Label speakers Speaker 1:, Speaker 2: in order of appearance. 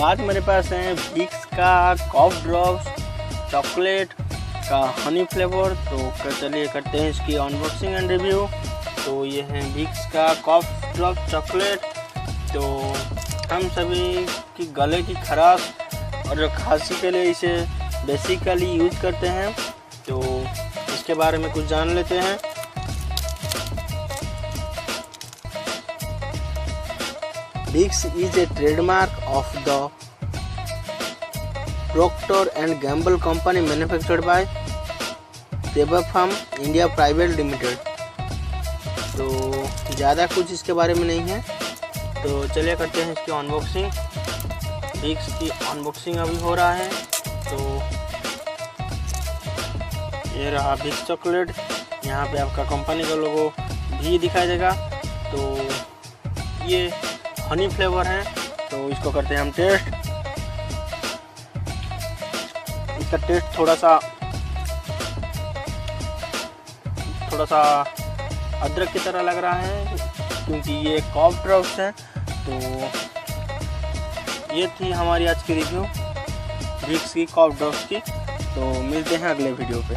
Speaker 1: आज मेरे पास है विक्स का कॉफ ड्रॉप्स चॉकलेट का हनी फ्लेवर। तो चलिए करते हैं इसकी अनबॉक्सिंग एंड रिव्यू। तो ये है विक्स का कॉफ ड्रॉप चॉकलेट। तो हम सभी की गले की खराश और खांसी के लिए इसे बेसिकली यूज करते हैं। तो इसके बारे में कुछ जान लेते हैं। Vicks is a trademark of the Procter & Gamble company manufactured by Teva Pharm India Private Limited। तो ज़्यादा कुछ इसके बारे में नहीं है। तो चलिए करते हैं इसकी अनबॉक्सिंग। Vicks की अनबॉक्सिंग अभी हो रहा है। तो ये रहा Vicks चॉकलेट। यहाँ पे आपका कंपनी का लोगो भी दिखाई देगा। तो ये हनी फ्लेवर है। तो इसको करते हैं हम टेस्ट। इसका टेस्ट थोड़ा सा अदरक की तरह लग रहा है, क्योंकि ये कॉफ ड्रॉप्स है। तो ये थी हमारी आज की रिव्यू विक्स की कॉफ ड्रॉप्स की। तो मिलते हैं अगले वीडियो पे।